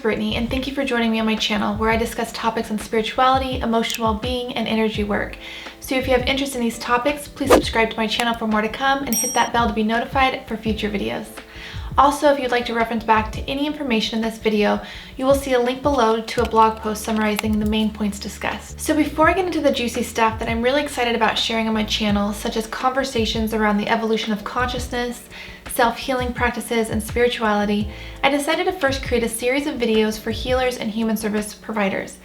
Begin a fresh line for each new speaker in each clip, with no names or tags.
Brittany, and thank you for joining me on my channel where I discuss topics on spirituality, emotional well-being, and energy work. So if you have interest in these topics, please subscribe to my channel for more to come and hit that bell to be notified for future videos. Also, if you'd like to reference back to any information in this video, you will see a link below to a blog post summarizing the main points discussed. So before I get into the juicy stuff that I'm really excited about sharing on my channel, such as conversations around the evolution of consciousness, self-healing practices, and spirituality, I decided to first create a series of videos for healers and human service providers.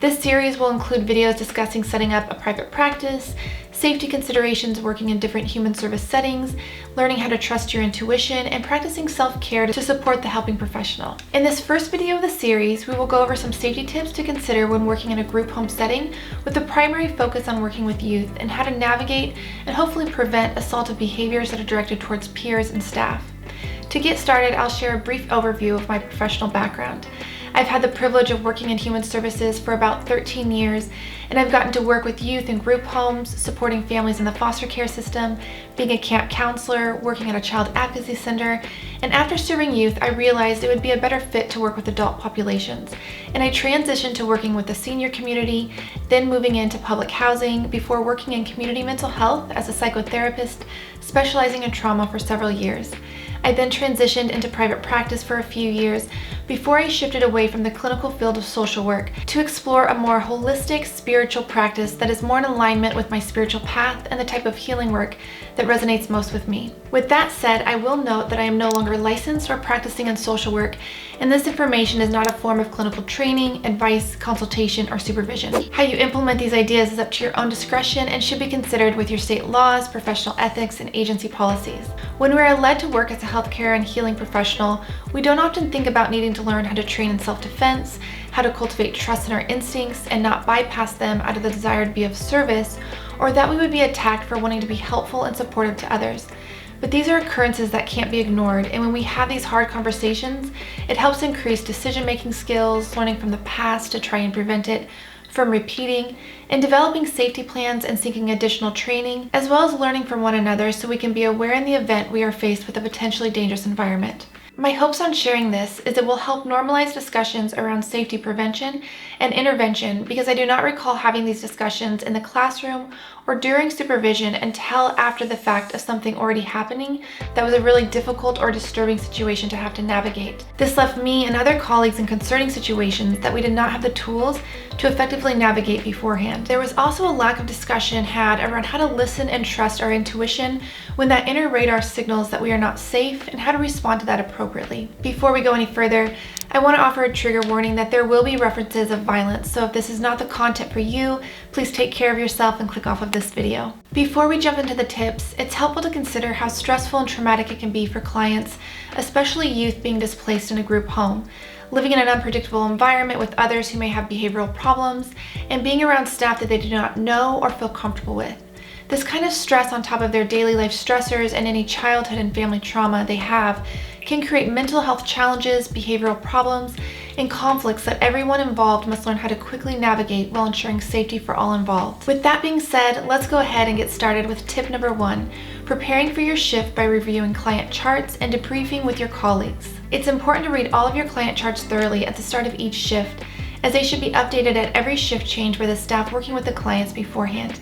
This series will include videos discussing setting up a private practice, safety considerations working in different human service settings, learning how to trust your intuition, and practicing self-care to support the helping professional. In this first video of the series, we will go over some safety tips to consider when working in a group home setting, with the primary focus on working with youth and how to navigate and hopefully prevent assaultive behaviors that are directed towards peers and staff. To get started, I'll share a brief overview of my professional background. I've had the privilege of working in human services for about 13 years, and I've gotten to work with youth in group homes, supporting families in the foster care system, being a camp counselor, working at a child advocacy center, and after serving youth, I realized it would be a better fit to work with adult populations. And I transitioned to working with the senior community, then moving into public housing, before working in community mental health as a psychotherapist, specializing in trauma for several years. I then transitioned into private practice for a few years before I shifted away from the clinical field of social work to explore a more holistic spiritual practice that is more in alignment with my spiritual path and the type of healing work that resonates most with me. With that said, I will note that I am no longer licensed or practicing in social work, and this information is not a form of clinical training, advice, consultation, or supervision. How you implement these ideas is up to your own discretion and should be considered with your state laws, professional ethics, and agency policies. When we are led to work as a healthcare and healing professional, we don't often think about needing to learn how to train in self-defense, how to cultivate trust in our instincts and not bypass them out of the desire to be of service, or that we would be attacked for wanting to be helpful and supportive to others. But these are occurrences that can't be ignored, and when we have these hard conversations, it helps increase decision-making skills, learning from the past to try and prevent it from repeating, and developing safety plans and seeking additional training, as well as learning from one another so we can be aware in the event we are faced with a potentially dangerous environment. My hopes on sharing this is it will help normalize discussions around safety prevention and intervention, because I do not recall having these discussions in the classroom or during supervision until after the fact of something already happening that was a really difficult or disturbing situation to have to navigate. This left me and other colleagues in concerning situations that we did not have the tools to effectively navigate beforehand. There was also a lack of discussion had around how to listen and trust our intuition when that inner radar signals that we are not safe, and how to respond to that appropriately. Before we go any further, I want to offer a trigger warning that there will be references of violence, so if this is not the content for you, please take care of yourself and click off of this video. Before we jump into the tips, it's helpful to consider how stressful and traumatic it can be for clients, especially youth being displaced in a group home, living in an unpredictable environment with others who may have behavioral problems, and being around staff that they do not know or feel comfortable with. This kind of stress on top of their daily life stressors and any childhood and family trauma they have can create mental health challenges, behavioral problems, and conflicts that everyone involved must learn how to quickly navigate while ensuring safety for all involved. With that being said, let's go ahead and get started with tip number 1, preparing for your shift by reviewing client charts and debriefing with your colleagues. It's important to read all of your client charts thoroughly at the start of each shift, as they should be updated at every shift change by the staff working with the clients beforehand.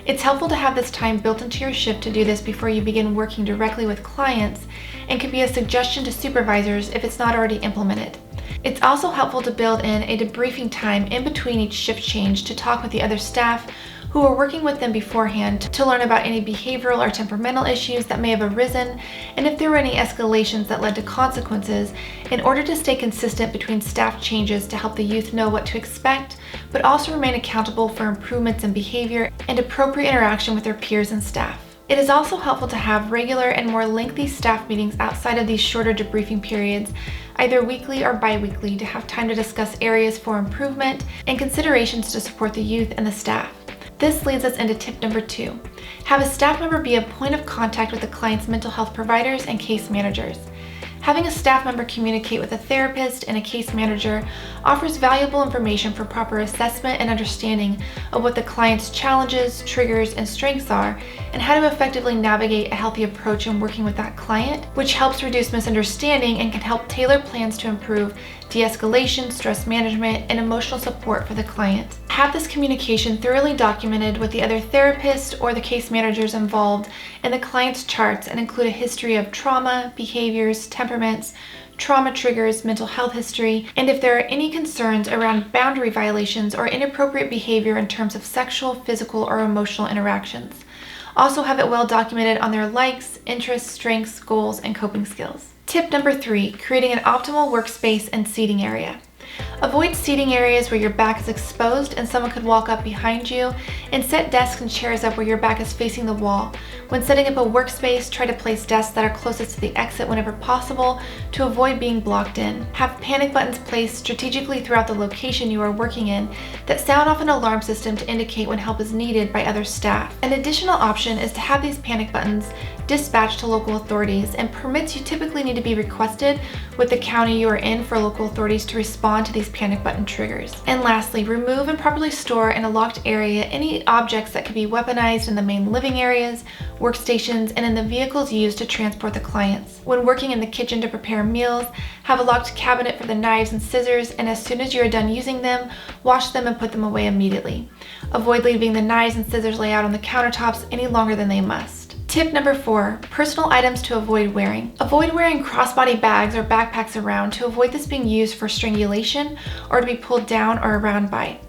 It's helpful to have this time built into your shift to do this before you begin working directly with clients, and can be a suggestion to supervisors if it's not already implemented. It's also helpful to build in a debriefing time in between each shift change to talk with the other staff who are working with them beforehand to learn about any behavioral or temperamental issues that may have arisen, and if there were any escalations that led to consequences, in order to stay consistent between staff changes to help the youth know what to expect, but also remain accountable for improvements in behavior and appropriate interaction with their peers and staff. It is also helpful to have regular and more lengthy staff meetings outside of these shorter debriefing periods, either weekly or bi-weekly, to have time to discuss areas for improvement and considerations to support the youth and the staff. This leads us into tip number 2. Have a staff member be a point of contact with the client's mental health providers and case managers. Having a staff member communicate with a therapist and a case manager offers valuable information for proper assessment and understanding of what the client's challenges, triggers, and strengths are, and how to effectively navigate a healthy approach in working with that client, which helps reduce misunderstanding and can help tailor plans to improve de-escalation, stress management, and emotional support for the client. Have this communication thoroughly documented with the other therapists or the case managers involved in the client's charts and include a history of trauma, behaviors, temperaments, trauma triggers, mental health history, and if there are any concerns around boundary violations or inappropriate behavior in terms of sexual, physical, or emotional interactions. Also have it well documented on their likes, interests, strengths, goals, and coping skills. Tip number 3, creating an optimal workspace and seating area. Avoid seating areas where your back is exposed and someone could walk up behind you, and set desks and chairs up where your back is facing the wall. When setting up a workspace, try to place desks that are closest to the exit whenever possible to avoid being blocked in. Have panic buttons placed strategically throughout the location you are working in that sound off an alarm system to indicate when help is needed by other staff. An additional option is to have these panic buttons dispatched to local authorities, and permits you typically need to be requested with the county you are in for local authorities to respond to these panic button triggers. And lastly, remove and properly store in a locked area any objects that could be weaponized in the main living areas, workstations, and in the vehicles used to transport the clients. When working in the kitchen to prepare meals, have a locked cabinet for the knives and scissors, and as soon as you are done using them, wash them and put them away immediately. Avoid leaving the knives and scissors lay out on the countertops any longer than they must. Tip number 4, personal items to avoid wearing. Avoid wearing crossbody bags or backpacks around to avoid this being used for strangulation or to be pulled down or around by.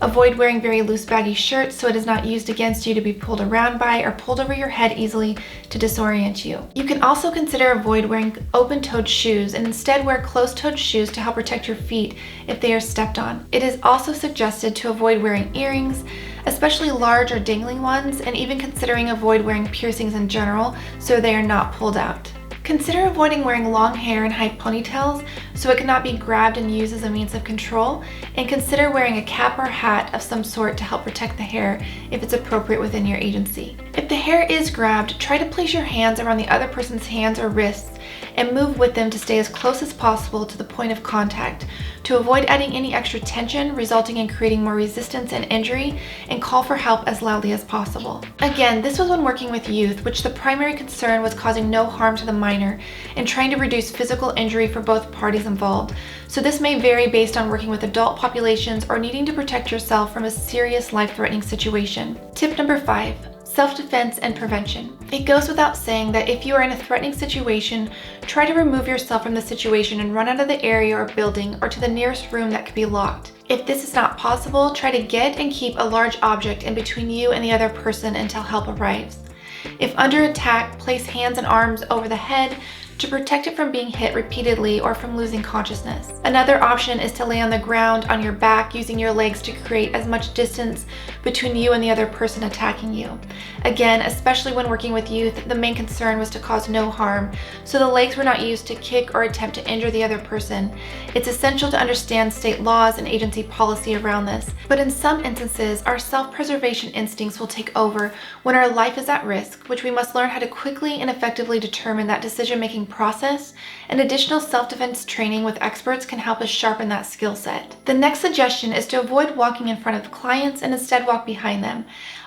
Avoid wearing very loose baggy shirts so it is not used against you to be pulled around by or pulled over your head easily to disorient you. You can also consider avoid wearing open-toed shoes and instead wear closed-toed shoes to help protect your feet if they are stepped on. It is also suggested to avoid wearing earrings, especially large or dangling ones, and even considering avoid wearing piercings in general so they are not pulled out. Consider avoiding wearing long hair and high ponytails so it cannot be grabbed and used as a means of control, and consider wearing a cap or hat of some sort to help protect the hair if it's appropriate within your agency. If the hair is grabbed, try to place your hands around the other person's hands or wrists and move with them to stay as close as possible to the point of contact to avoid adding any extra tension, resulting in creating more resistance and injury, and call for help as loudly as possible. Again, this was when working with youth, which the primary concern was causing no harm to the minor and trying to reduce physical injury for both parties involved. So this may vary based on working with adult populations or needing to protect yourself from a serious life-threatening situation. Tip number 5. Self-defense and prevention. It goes without saying that if you are in a threatening situation, try to remove yourself from the situation and run out of the area or building or to the nearest room that could be locked. If this is not possible, try to get and keep a large object in between you and the other person until help arrives. If under attack, place hands and arms over the head to protect it from being hit repeatedly or from losing consciousness. Another option is to lay on the ground on your back using your legs to create as much distance between you and the other person attacking you. Again, especially when working with youth, the main concern was to cause no harm, so the legs were not used to kick or attempt to injure the other person. It's essential to understand state laws and agency policy around this, but in some instances, our self-preservation instincts will take over when our life is at risk, which we must learn how to quickly and effectively determine that decision-making process, and additional self-defense training with experts can help us sharpen that skill set. The next suggestion is to avoid walking in front of clients and instead walk behind them.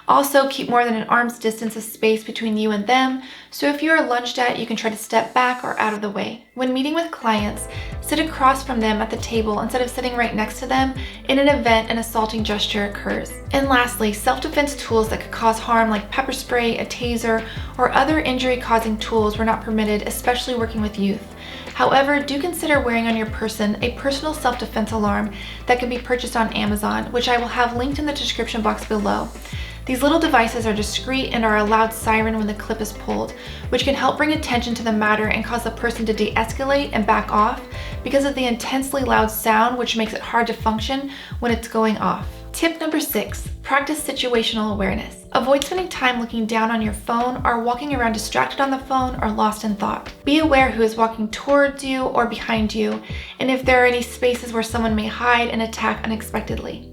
Also, keep more than an arm's distance of space between you and them, so if you are lunged at, you can try to step back or out of the way. When meeting with clients, sit across from them at the table instead of sitting right next to them in an event an assaulting gesture occurs. And lastly, self-defense tools that could cause harm like pepper spray, a taser, or other injury-causing tools were not permitted, especially working with youth. However, do consider wearing on your person a personal self-defense alarm that can be purchased on Amazon, which I will have linked in the description box below. These little devices are discreet and are a loud siren when the clip is pulled, which can help bring attention to the matter and cause the person to de-escalate and back off because of the intensely loud sound, which makes it hard to function when it's going off. Tip number 6, practice situational awareness. Avoid spending time looking down on your phone or walking around distracted on the phone or lost in thought. Be aware who is walking towards you or behind you, and if there are any spaces where someone may hide and attack unexpectedly.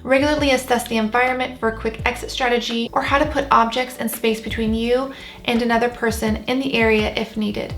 Regularly assess the environment for a quick exit strategy or how to put objects and space between you and another person in the area if needed.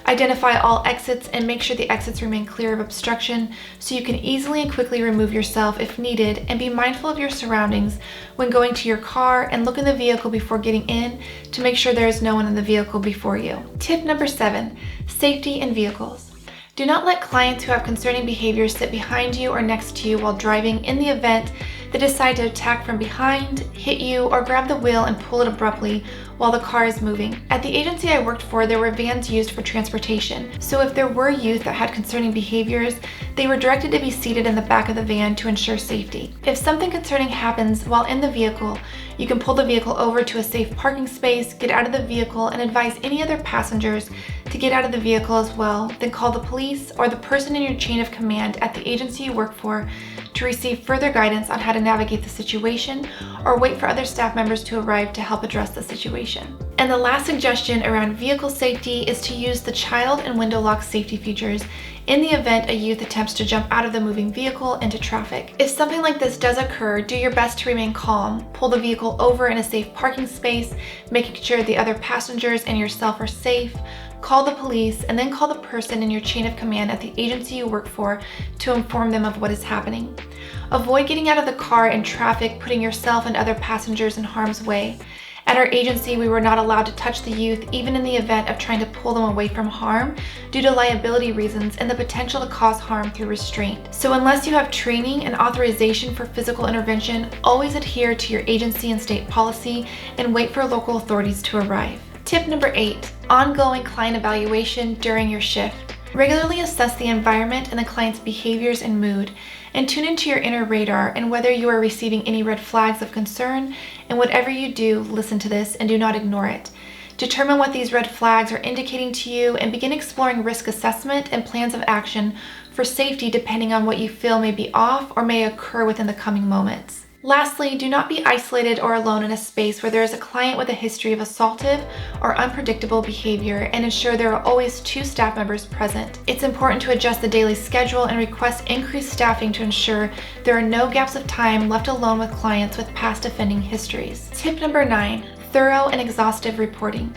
Identify all exits and make sure the exits remain clear of obstruction so you can easily and quickly remove yourself if needed, and be mindful of your surroundings when going to your car and look in the vehicle before getting in to make sure there is no one in the vehicle before you. Tip number 7, safety in vehicles. Do not let clients who have concerning behaviors sit behind you or next to you while driving in the event they decide to attack from behind, hit you, or grab the wheel and pull it abruptly while the car is moving. At the agency I worked for, there were vans used for transportation, so if there were youth that had concerning behaviors, they were directed to be seated in the back of the van to ensure safety. If something concerning happens while in the vehicle, you can pull the vehicle over to a safe parking space, get out of the vehicle, and advise any other passengers to get out of the vehicle as well, then call the police or the person in your chain of command at the agency you work for to receive further guidance on how to navigate the situation, or wait for other staff members to arrive to help address the situation. And the last suggestion around vehicle safety is to use the child and window lock safety features in the event a youth attempts to jump out of the moving vehicle into traffic. If something like this does occur, do your best to remain calm. Pull the vehicle over in a safe parking space, making sure the other passengers and yourself are safe. Call the police, and then call the person in your chain of command at the agency you work for to inform them of what is happening. Avoid getting out of the car in traffic, putting yourself and other passengers in harm's way. At our agency, we were not allowed to touch the youth even in the event of trying to pull them away from harm due to liability reasons and the potential to cause harm through restraint. So unless you have training and authorization for physical intervention, always adhere to your agency and state policy and wait for local authorities to arrive. Tip number 8, ongoing client evaluation during your shift. Regularly assess the environment and the client's behaviors and mood, and tune into your inner radar and whether you are receiving any red flags of concern, and whatever you do, listen to this and do not ignore it. Determine what these red flags are indicating to you and begin exploring risk assessment and plans of action for safety depending on what you feel may be off or may occur within the coming moments. Lastly, do not be isolated or alone in a space where there is a client with a history of assaultive or unpredictable behavior, and ensure there are always 2 staff members present. It's important to adjust the daily schedule and request increased staffing to ensure there are no gaps of time left alone with clients with past offending histories. Tip number 9, thorough and exhaustive reporting.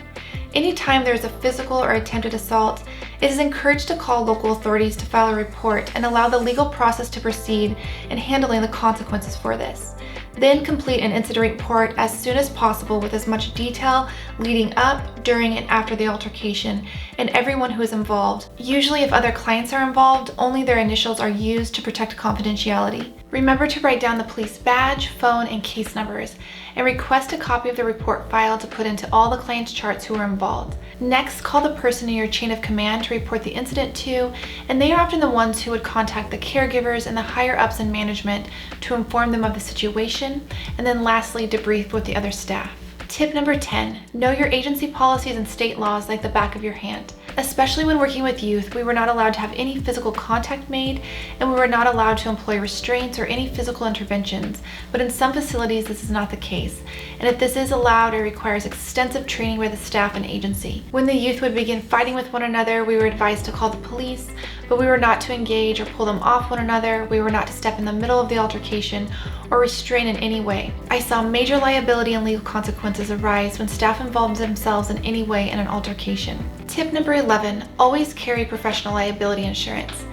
Anytime there is a physical or attempted assault, it is encouraged to call local authorities to file a report and allow the legal process to proceed in handling the consequences for this. Then complete an incident report as soon as possible with as much detail leading up, during, and after the altercation, and everyone who is involved. Usually, if other clients are involved, only their initials are used to protect confidentiality. Remember to write down the police badge, phone, and case numbers, and request a copy of the report file to put into all the client's charts who are involved. Next, call the person in your chain of command to report the incident to, and they are often the ones who would contact the caregivers and the higher ups in management to inform them of the situation, and then lastly, debrief with the other staff. Tip number 10, know your agency policies and state laws like the back of your hand. Especially when working with youth, we were not allowed to have any physical contact made, and we were not allowed to employ restraints or any physical interventions, but in some facilities this is not the case, and if this is allowed, it requires extensive training by the staff and agency. When the youth would begin fighting with one another, we were advised to call the police, but we were not to engage or pull them off one another. We were not to step in the middle of the altercation or restrain in any way. I saw major liability and legal consequences arise when staff involved themselves in any way in an altercation. Tip number 11, always carry professional liability insurance.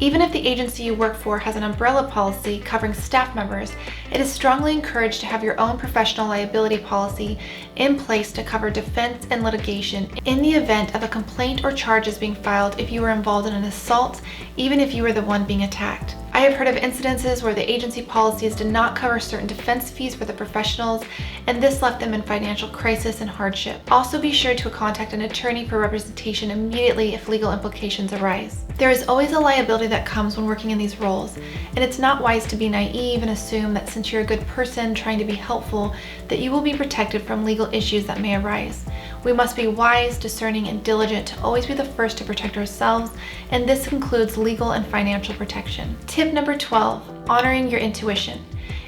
Even if the agency you work for has an umbrella policy covering staff members, it is strongly encouraged to have your own professional liability policy in place to cover defense and litigation in the event of a complaint or charges being filed if you were involved in an assault, even if you were the one being attacked. I have heard of incidences where the agency policies did not cover certain defense fees for the professionals, and this left them in financial crisis and hardship. Also be sure to contact an attorney for representation immediately if legal implications arise. There is always a liability that comes when working in these roles, and it's not wise to be naive and assume that since you're a good person trying to be helpful, that you will be protected from legal issues that may arise. We must be wise, discerning, and diligent to always be the first to protect ourselves, and this includes legal and financial protection. Tip number 12, honoring your intuition.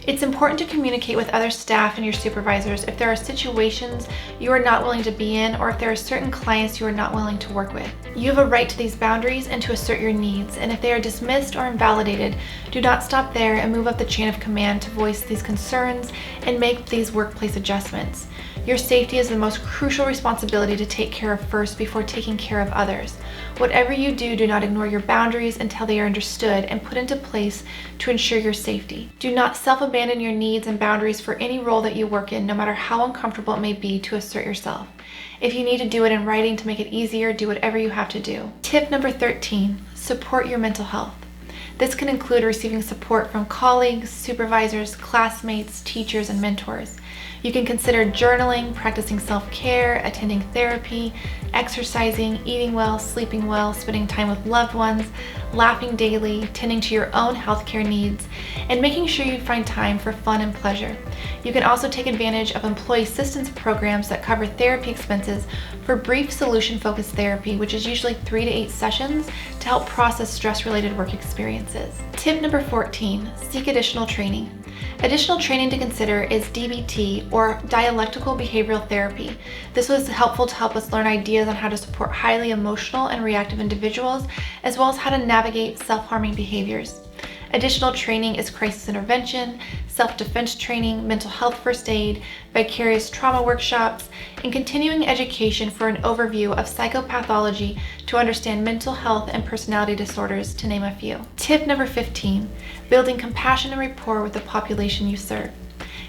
It's important to communicate with other staff and your supervisors if there are situations you are not willing to be in, or if there are certain clients you are not willing to work with. You have a right to these boundaries and to assert your needs, and if they are dismissed or invalidated, do not stop there and move up the chain of command to voice these concerns and make these workplace adjustments. Your safety is the most crucial responsibility to take care of first before taking care of others. Whatever you do, do not ignore your boundaries until they are understood and put into place to ensure your safety. Do not self-abandon your needs and boundaries for any role that you work in, no matter how uncomfortable it may be to assert yourself. If you need to do it in writing to make it easier, do whatever you have to do. Tip number 13, support your mental health. This can include receiving support from colleagues, supervisors, classmates, teachers, and mentors. You can consider journaling, practicing self-care, attending therapy, exercising, eating well, sleeping well, spending time with loved ones, laughing daily, tending to your own healthcare needs, and making sure you find time for fun and pleasure. You can also take advantage of employee assistance programs that cover therapy expenses for brief solution-focused therapy, which is usually 3 to 8 sessions to help process stress-related work experiences. Tip number 14, seek additional training. Additional training to consider is DBT, or dialectical behavioral therapy. This was helpful to help us learn ideas on how to support highly emotional and reactive individuals, as well as how to navigate self-harming behaviors. Additional training is crisis intervention, self-defense training, mental health first aid, vicarious trauma workshops, and continuing education for an overview of psychopathology to understand mental health and personality disorders, to name a few. Tip number 15, building compassion and rapport with the population you serve.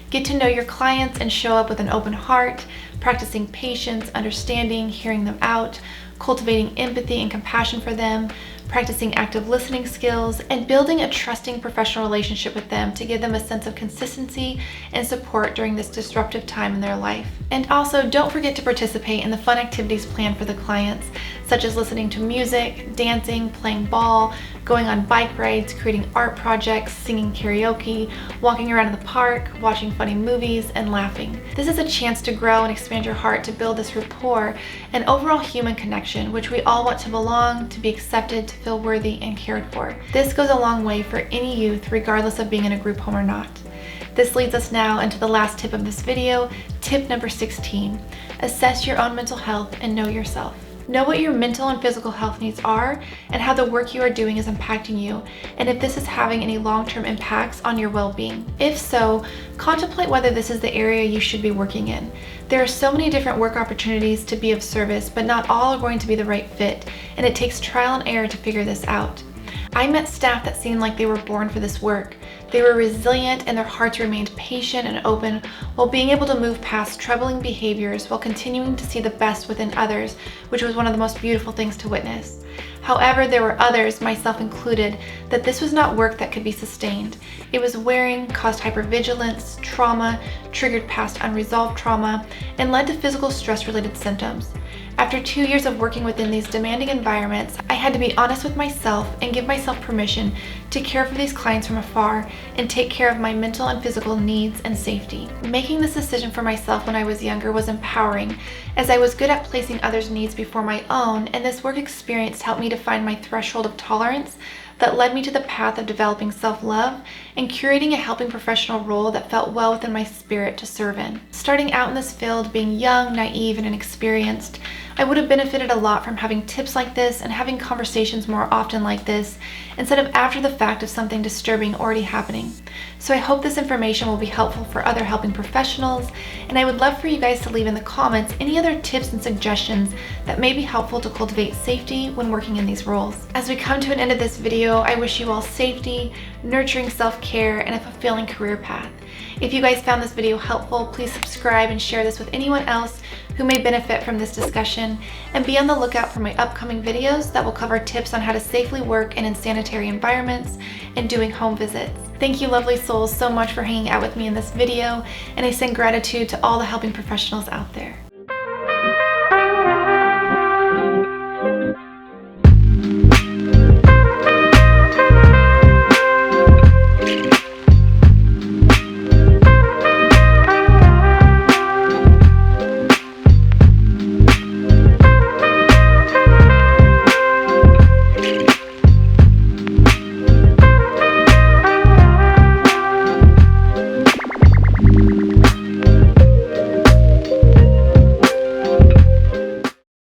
Get to know your clients and show up with an open heart, practicing patience, understanding, hearing them out, cultivating empathy and compassion for them, practicing active listening skills, and building a trusting professional relationship with them to give them a sense of consistency and support during this disruptive time in their life. And also, don't forget to participate in the fun activities planned for the clients, such as listening to music, dancing, playing ball, going on bike rides, creating art projects, singing karaoke, walking around in the park, watching funny movies, and laughing. This is a chance to grow and expand your heart, to build this rapport and overall human connection, which we all want to belong, to be accepted, to feel worthy and cared for. This goes a long way for any youth, regardless of being in a group home or not. This leads us now into the last tip of this video, tip number 16. Assess your own mental health and know yourself. Know what your mental and physical health needs are and how the work you are doing is impacting you, and if this is having any long-term impacts on your well-being. If so, contemplate whether this is the area you should be working in. There are so many different work opportunities to be of service, but not all are going to be the right fit, and it takes trial and error to figure this out. I met staff that seemed like they were born for this work. They were resilient and their hearts remained patient and open while being able to move past troubling behaviors while continuing to see the best within others, which was one of the most beautiful things to witness. However, there were others, myself included, that this was not work that could be sustained. It was wearing, caused hypervigilance, trauma, triggered past unresolved trauma, and led to physical stress-related symptoms. After 2 years of working within these demanding environments, I had to be honest with myself and give myself permission to care for these clients from afar and take care of my mental and physical needs and safety. Making this decision for myself when I was younger was empowering, as I was good at placing others' needs before my own, and this work experience helped me to find my threshold of tolerance that led me to the path of developing self-love and curating a helping professional role that felt well within my spirit to serve in. Starting out in this field, being young, naive, and inexperienced, I would have benefited a lot from having tips like this and having conversations more often like this, instead of after the fact of something disturbing already happening. So I hope this information will be helpful for other helping professionals, and I would love for you guys to leave in the comments any other tips and suggestions that may be helpful to cultivate safety when working in these roles. As we come to an end of this video, I wish you all safety, nurturing self-care, and a fulfilling career path. If you guys found this video helpful, please subscribe and share this with anyone else who may benefit from this discussion, and be on the lookout for my upcoming videos that will cover tips on how to safely work in unsanitary environments and doing home visits. Thank you, lovely souls, so much for hanging out with me in this video, and I send gratitude to all the helping professionals out there.